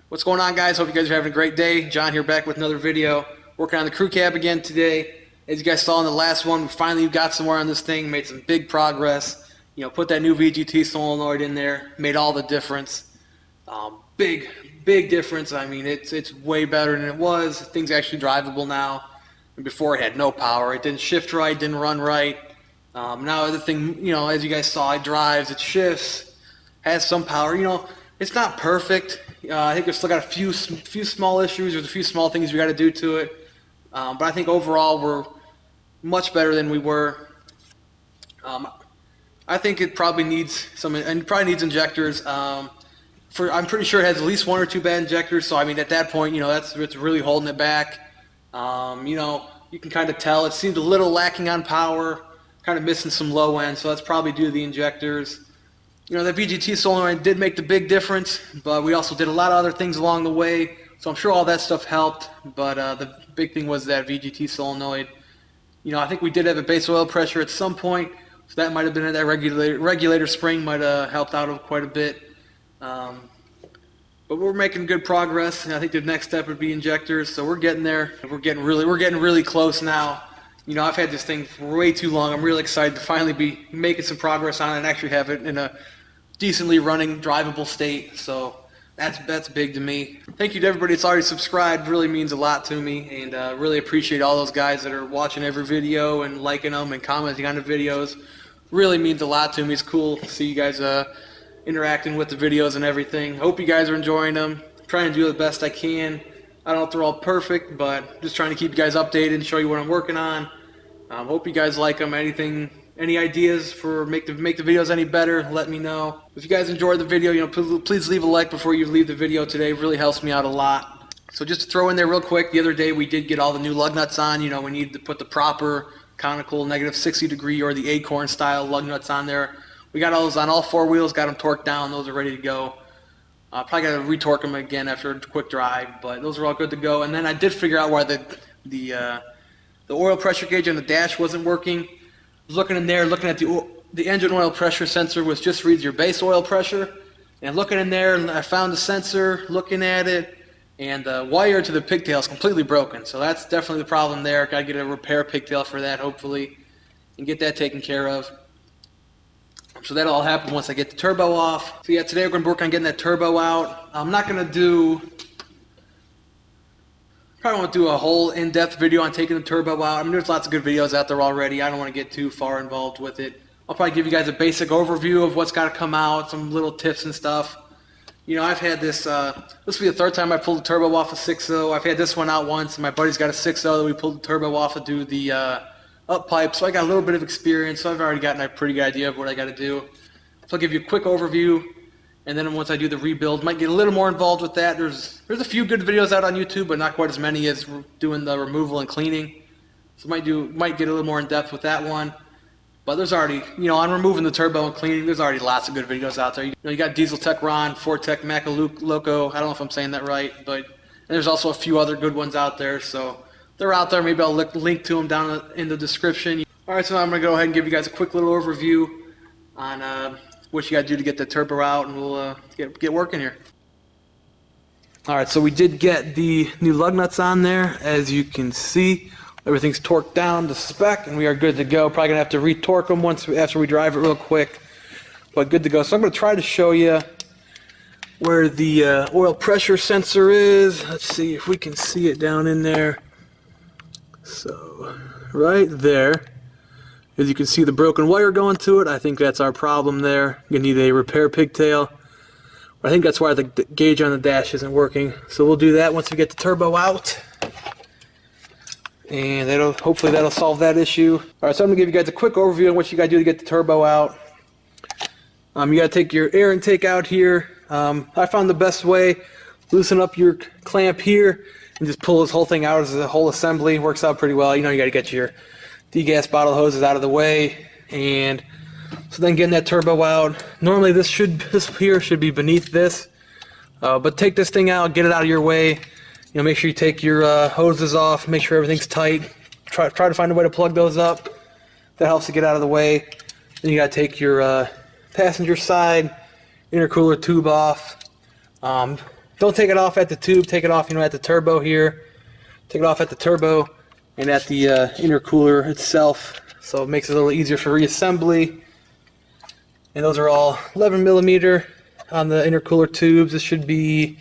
What's going on, guys? Hope you guys are having a great day. John here, back with another video. Working on the crew cab again today. As you guys saw in the last one, we finally got somewhere on this thing, made some big progress. You know, put that new VGT solenoid in there, made all the difference. Big difference. I mean, it's way better than it was. Thing's actually drivable now. And before, it had no power. It didn't shift right, didn't run right. Now the thing, you know, as you guys saw, it drives, it shifts, has some power. You know, it's not perfect. I think we've still got a few small issues. There's a few small things we got to do to it. But I think overall we're much better than we were. I think it probably needs injectors. I'm pretty sure it has at least one or two bad injectors. So I mean, at that point, you know, it's really holding it back. You know, you can kind of tell it seemed a little lacking on power, kind of missing some low end. So that's probably due to the injectors. You know, the VGT solenoid did make the big difference, but we also did a lot of other things along the way. So I'm sure all that stuff helped, but the big thing was that VGT solenoid. You know, I think we did have a base oil pressure at some point, so that might have been that regulator spring might have helped out quite a bit. But we're making good progress, and I think the next step would be injectors. So we're getting there. We're getting really close now. You know, I've had this thing for way too long. I'm really excited to finally be making some progress on it and actually have it in a decently running, drivable state. So that's big to me. Thank you to everybody that's already subscribed. Really means a lot to me, and really appreciate all those guys that are watching every video and liking them and commenting on the videos. Really means a lot to me. It's cool to see you guys interacting with the videos and everything. Hope you guys are enjoying them. I'm trying to do the best I can. I don't know if they're all perfect, but just trying to keep you guys updated and show you what I'm working on. Hope you guys like them. Any ideas for make the videos any better, let me know. If you guys enjoyed the video, you know, please leave a like before you leave the video today. It really helps me out a lot. So just to throw in there real quick, the other day we did get all the new lug nuts on. You know, we needed to put the proper conical -60° or the acorn style lug nuts on there. We got all those on all four wheels, got them torqued down. Those are ready to go. Probably got to retorque them again after a quick drive, but those are all good to go. And then I did figure out why the oil pressure gauge on the dash wasn't working. I was looking in there, looking at the engine oil pressure sensor, which just reads your base oil pressure. And looking in there, and I found the sensor, looking at it, and the wire to the pigtail is completely broken. So that's definitely the problem there. Got to get a repair pigtail for that, hopefully, and get that taken care of. So that'll all happen once I get the turbo off. So yeah, today we're going to work on getting that turbo out. I'm not going to do... Probably won't do a whole in-depth video on taking the turbo out. I mean, there's lots of good videos out there already. I don't want to get too far involved with it. I'll probably give you guys a basic overview of what's got to come out, some little tips and stuff. You know, I've had this, this will be the third time I pulled the turbo off a 6.0. I've had this one out once, and my buddy's got a 6.0 that we pulled the turbo off to do the up pipe. So I got a little bit of experience, so I've already gotten a pretty good idea of what I got to do. So I'll give you a quick overview. And then once I do the rebuild, might get a little more involved with that. There's a few good videos out on YouTube, but not quite as many as doing the removal and cleaning. So might get a little more in depth with that one. But there's already, you know, on removing the turbo and cleaning, there's already lots of good videos out there. You know, you got Diesel Tech Ron, Ford Tech Maca Loco. I don't know if I'm saying that right, but there's also a few other good ones out there. So they're out there. Maybe I'll link to them down in the description. All right, so now I'm gonna go ahead and give you guys a quick little overview on what you got to do to get the turbo out, and we'll get working here. All right, so we did get the new lug nuts on there. As you can see, everything's torqued down to spec, and we are good to go. Probably gonna have to retorque them after we drive it real quick, but good to go. So I'm gonna try to show you where the oil pressure sensor is. Let's see if we can see it down in there. So right there. As you can see the broken wire going to it, I think that's our problem there. You need a repair pigtail. I think that's why the gauge on the dash isn't working. So we'll do that once we get the turbo out. And hopefully that'll solve that issue. Alright, so I'm going to give you guys a quick overview on what you got to do to get the turbo out. You got to take your air intake out here. I found the best way, loosen up your clamp here and just pull this whole thing out as a whole assembly. Works out pretty well. You know, you got to get your degas bottle hoses out of the way, and so then getting that turbo out. Normally this here should be beneath this, but take this thing out, get it out of your way. You know, make sure you take your hoses off, make sure everything's tight. Try to find a way to plug those up. That helps to get out of the way. Then you got to take your passenger side intercooler tube off. don't take it off at the tube. Take it off, at the turbo here. Take it off at the turbo and at the intercooler itself. So it makes it a little easier for reassembly. And those are all 11mm on the intercooler tubes. This should be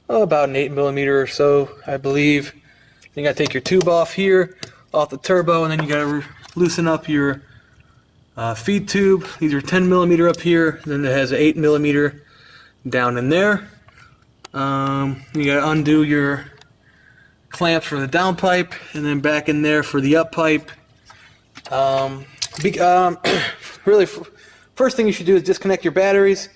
about an 8mm or so, I believe. You gotta take your tube off here, off the turbo, and then you gotta loosen up your feed tube. These are 10mm up here, and then it has an 8mm down in there. You gotta undo your clamps for the downpipe, and then back in there for the up pipe. Really, first thing you should do is disconnect your batteries,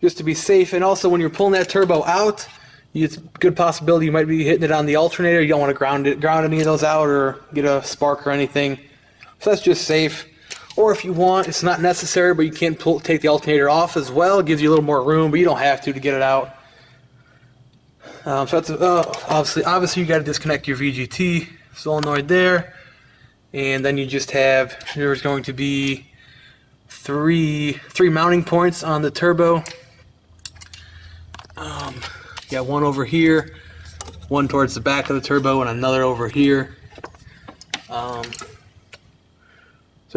just to be safe. And also, when you're pulling that turbo out, it's a good possibility you might be hitting it on the alternator. You don't want to ground any of those out or get a spark or anything. So that's just safe. Or if you want, it's not necessary, but you can take the alternator off as well. It gives you a little more room, but you don't have to get it out. So that's obviously you got to disconnect your VGT solenoid there, and then you just have, there's going to be three mounting points on the turbo. You got one over here, one towards the back of the turbo, and another over here. So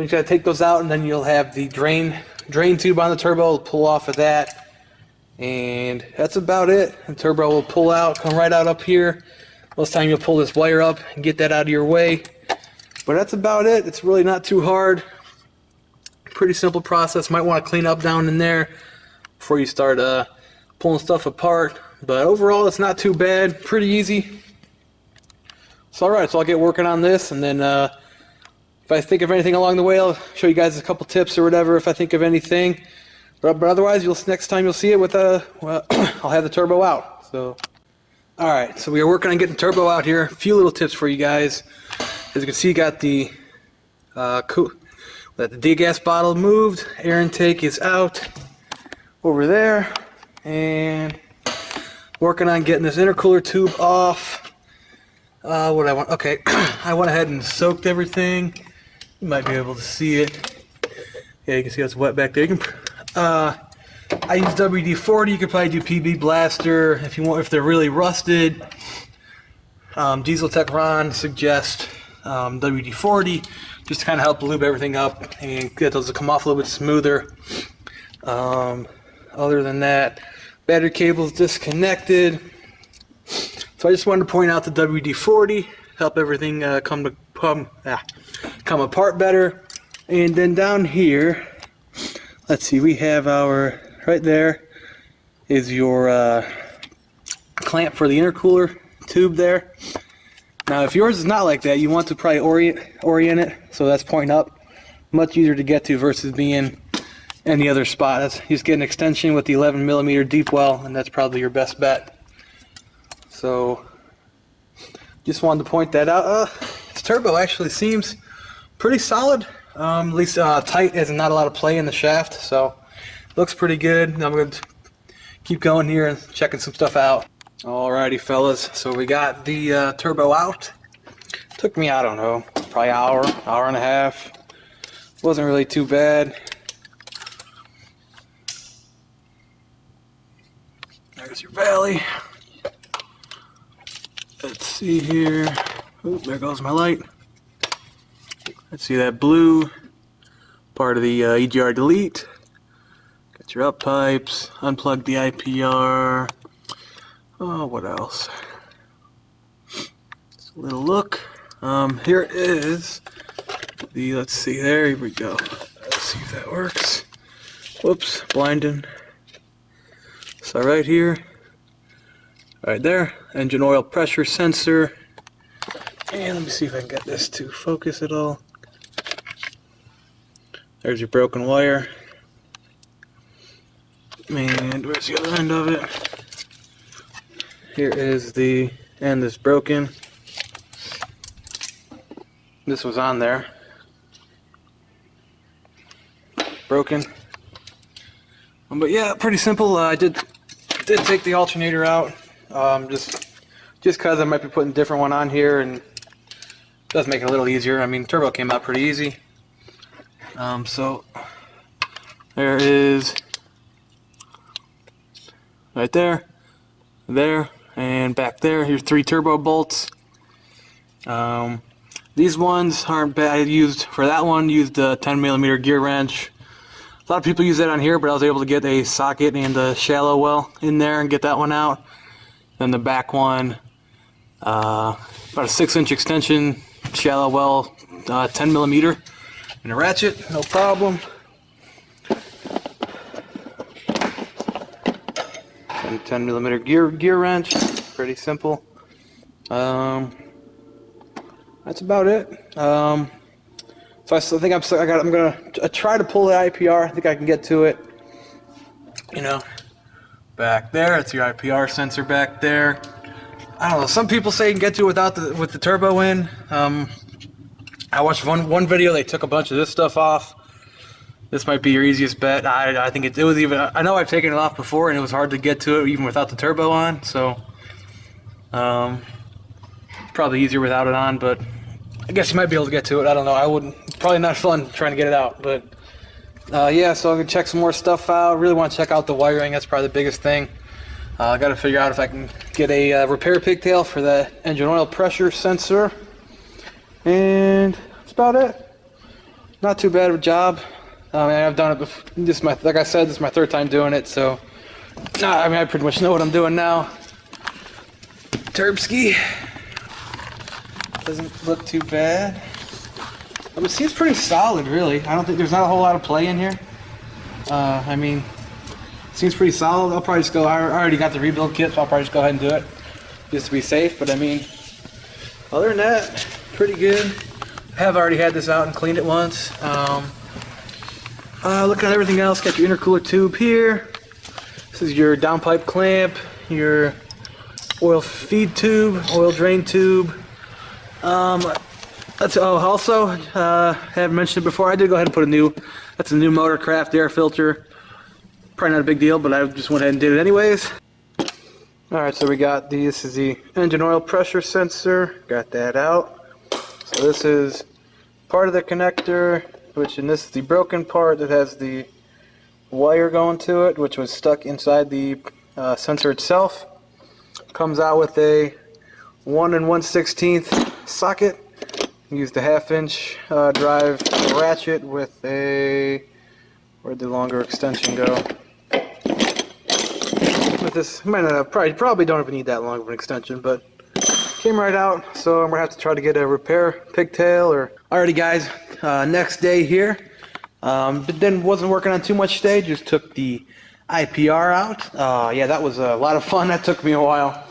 you got to take those out, and then you'll have the drain tube on the turbo. Pull off of that. And that's about it. The turbo will pull out, come right out up here. Most time you'll pull this wire up and get that out of your way. But that's about it. It's really not too hard. Pretty simple process. Might want to clean up down in there before you start pulling stuff apart. But overall, it's not too bad. Pretty easy. So alright, so I'll get working on this, and then if I think of anything along the way, I'll show you guys a couple tips or whatever if I think of anything. But otherwise, next time you'll see it with well, I'll have the turbo out. So, all right. So we are working on getting the turbo out here. A few little tips for you guys. As you can see, got the degas bottle moved. Air intake is out over there, and working on getting this intercooler tube off. Okay, I went ahead and soaked everything. You might be able to see it. Yeah, you can see it's wet back there. You can. I use WD-40. You could probably do PB Blaster if you want. If they're really rusted, Diesel Tech Ron suggests WD-40 just to kind of help lube everything up and get those to come off a little bit smoother. Other than that, battery cable's disconnected. So I just wanted to point out the WD-40, help everything come apart better. And then down here, let's see, we have our, right there is your clamp for the intercooler tube there. Now if yours is not like that, you want to probably orient it so that's pointing up. Much easier to get to versus being any other spot. Just get an extension with the 11mm deep well, and that's probably your best bet. So just wanted to point that out. This turbo actually seems pretty solid. At least tight, as not a lot of play in the shaft, so looks pretty good. Now I'm going to keep going here and checking some stuff out. Alrighty fellas, so we got the turbo out. Took me, I don't know, probably hour and a half. Wasn't really too bad. There's your valley. Let's see here. Oop, there goes my light. Let's see that blue part of the EGR delete. Got your up pipes, unplug the IPR. Oh, what else? Just a little look. Here it is. Let's see, there we go. Let's see if that works. Whoops, blinding. So right here, right there, engine oil pressure sensor. And let me see if I can get this to focus at all. There's your broken wire. And where's the other end of it? Here is the end that's broken. This was on there. Broken. But yeah, pretty simple. I did take the alternator out. Just because I might be putting a different one on here, and it does make it a little easier. I mean, turbo came out pretty easy. So there is right there. there, and back there. Here's 3 turbo bolts. These ones aren't bad. I used a 10mm gear wrench. A lot of people use that on here, but I was able to get a socket and a shallow well in there and get that one out. Then the back one, about a 6-inch extension, shallow well, 10mm, and a ratchet, no problem. And 10mm gear wrench, pretty simple. That's about it. So I think I'm gonna try to pull the IPR. I think I can get to it. You know, back there, it's your IPR sensor back there. I don't know. Some people say you can get to it with the turbo in. I watched one video. They took a bunch of this stuff off. This might be your easiest bet. I think it was even. I know I've taken it off before, and it was hard to get to it even without the turbo on. So, probably easier without it on, but I guess you might be able to get to it. I don't know. I wouldn't. It's probably not fun trying to get it out, but yeah. So I'm gonna check some more stuff out. Really want to check out the wiring. That's probably the biggest thing. I got to figure out if I can get a repair pigtail for the engine oil pressure sensor, and that's about it. Not too bad of a job. I mean, I've done it before. Like I said, this is my 3rd time doing it, so I mean, I pretty much know what I'm doing now. Turbski doesn't look too bad. I mean, it seems pretty solid, really. I don't think there's not a whole lot of play in here. I mean, it seems pretty solid. I'll probably just go. I already got the rebuild kit, so I'll probably just go ahead and do it just to be safe. But I mean, other than that, pretty good. I have already had this out and cleaned it once. Looking at everything else, got your intercooler tube here. This is your downpipe clamp, your oil feed tube, oil drain tube. Also, haven't mentioned it before. I did go ahead and put that's a new Motorcraft air filter. Probably not a big deal, but I just went ahead and did it anyways. Alright, so we got this is the engine oil pressure sensor. Got that out. So this is part of the connector, and this is the broken part that has the wire going to it, which was stuck inside the sensor itself. Comes out with a 1 1/16 socket. Used a 1/2-inch drive ratchet with a, where'd the longer extension go? With this, might not have, probably don't even need that long of an extension, but came right out. So I'm gonna have to try to get a repair pigtail. Alrighty, guys. Next day here. But then wasn't working on too much today. Just took the IPR out. Yeah, that was a lot of fun. That took me a while.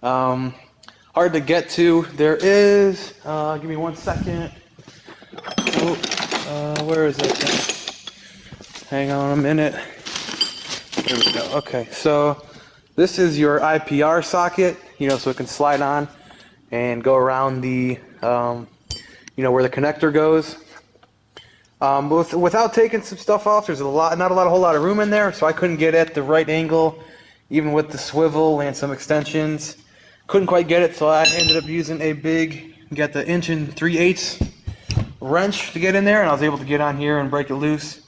Hard to get to. There is. Give me 1 second. Oh, where is it? Hang on a minute. There we go. Okay, so this is your IPR socket. You know, so it can slide on and go around the, you know, where the connector goes. Without taking some stuff off, there's not a whole lot of room in there, so I couldn't get at the right angle, even with the swivel and some extensions. Couldn't quite get it, so I ended up using a big, got the 1 3/8 wrench to get in there, and I was able to get on here and break it loose.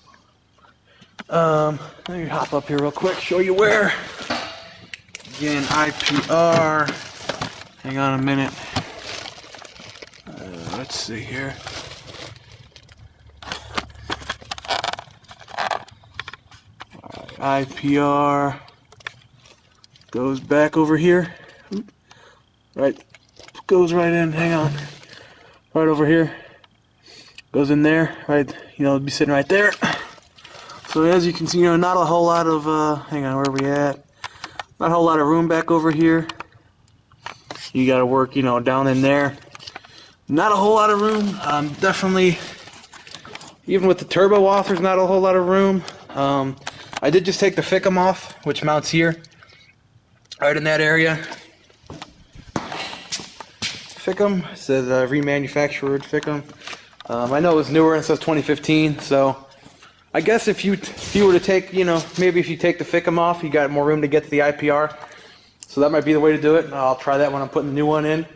Let me hop up here real quick, show you where. Again, IPR. Hang on a minute. Let's see here. IPR goes back over here. Right, goes right in. Hang on, right over here. Goes in there. Right, you know, it'll be sitting right there. So as you can see, you know, not a whole lot of. Hang on, where are we at? Not a whole lot of room back over here. You got to work, you know, down in there. Not a whole lot of room. Definitely, even with the turbo off, there's not a whole lot of room. I did just take the FICM off, which mounts here, right in that area. FICM, it says remanufactured FICM. I know it was newer and it says 2015, so I guess if you were to take, you know, maybe if you take the FICM off, you got more room to get to the IPR. So that might be the way to do it. I'll try that when I'm putting the new one in. All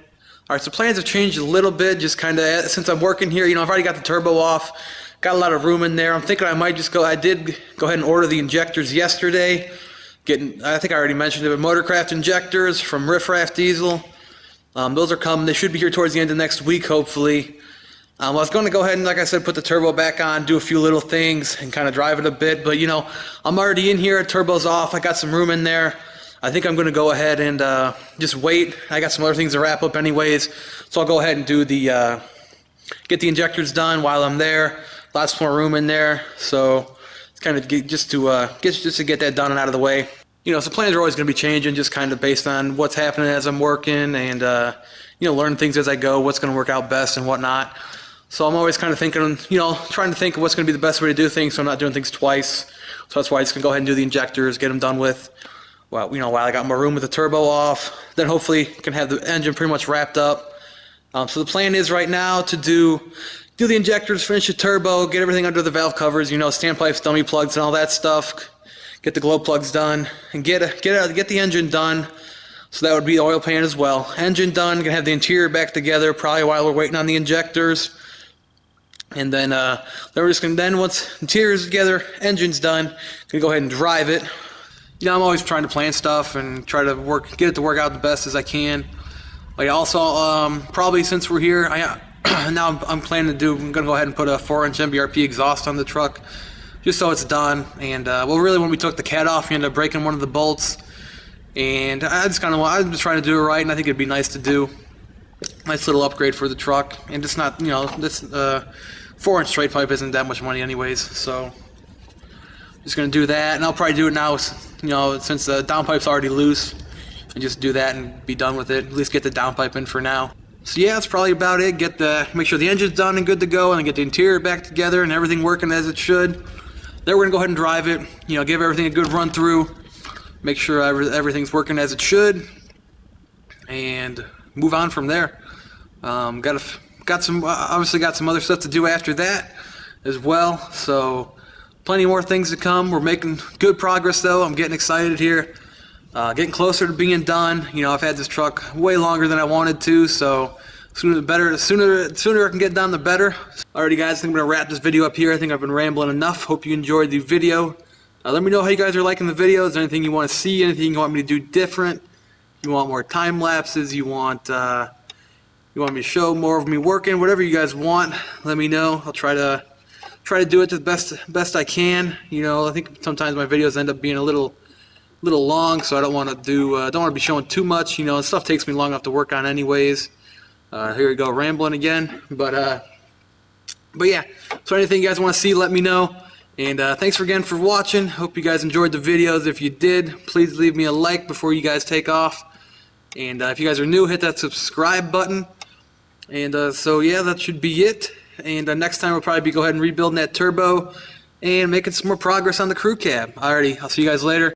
right, so plans have changed a little bit, just kind of since I'm working here. You know, I've already got the turbo off. Got a lot of room in there. I'm thinking I might just go. I did go ahead and order the injectors yesterday. getting, I think I already mentioned it, but Motorcraft injectors from Riff Raff Diesel. Those are coming. They should be here towards the end of next week, hopefully. I was going to go ahead and, like I said, put the turbo back on, do a few little things, and kind of drive it a bit. But, you know, I'm already in here. Turbo's off. I got some room in there. I think I'm going to go ahead and just wait. I got some other things to wrap up anyways. So I'll go ahead and do the, get the injectors done while I'm there. Lots more room in there. So it's kind of just to get that done and out of the way. You know, so plans are always going to be changing, just kind of based on what's happening as I'm working and, you know, learn things as I go, what's going to work out best and whatnot. So I'm always kind of thinking, you know, trying to think of what's going to be the best way to do things so I'm not doing things twice. So that's why I'm just going to go ahead and do the injectors, get them done with, well, you know, while I got my room with the turbo off. Then hopefully can have the engine pretty much wrapped up. So the plan is right now to do the injectors, finish the turbo, get everything under the valve covers, you know, standpipes, dummy plugs and all that stuff. Get the glow plugs done and get the engine done. So that would be the oil pan as well. Engine done, gonna have the interior back together probably while we're waiting on the injectors. And then we're just gonna, once interior's together, engine's done, gonna go ahead and drive it. You know, I'm always trying to plan stuff and try to get it to work out the best as I can. Like also, probably since we're here, now I'm planning to I'm gonna go ahead and put a 4-inch MBRP exhaust on the truck, just so it's done. And well, really, when we took the cat off, we ended up breaking one of the bolts. And I'm just trying to do it right, and I think it'd be nice to do. Nice little upgrade for the truck, and it's not, you know, this 4-inch straight pipe isn't that much money anyways, so just gonna do that. And I'll probably do it now, you know, since the downpipe's already loose, and just do that and be done with it. At least get the downpipe in for now. So yeah, that's probably about it. Make sure the engine's done and good to go, and then get the interior back together and everything working as it should. Then we're gonna go ahead and drive it, you know, give everything a good run through, make sure everything's working as it should, and move on from there. Obviously got some other stuff to do after that as well, so plenty more things to come. We're making good progress though. I'm getting excited here, getting closer to being done. You know, I've had this truck way longer than I wanted to, so sooner I can get done the better. Alrighty guys, I think I'm gonna wrap this video up here. I think I've been rambling enough. Hope you enjoyed the video. Let me know how you guys are liking the videos. Anything you want to see, anything you want me to do different. You want more time lapses, you want me to show more of me working, whatever you guys want, let me know. I'll try to do it to the best I can. You know, I think sometimes my videos end up being a little long, so I don't want to be showing too much. You know, stuff takes me long enough to work on anyways. Here we go, rambling again. But yeah, so anything you guys want to see, let me know. And thanks again for watching. Hope you guys enjoyed the videos. If you did, please leave me a like before you guys take off. And if you guys are new, hit that subscribe button. And so yeah, that should be it. And next time we'll probably go ahead and rebuilding that turbo and making some more progress on the crew cab. Alrighty, I'll see you guys later.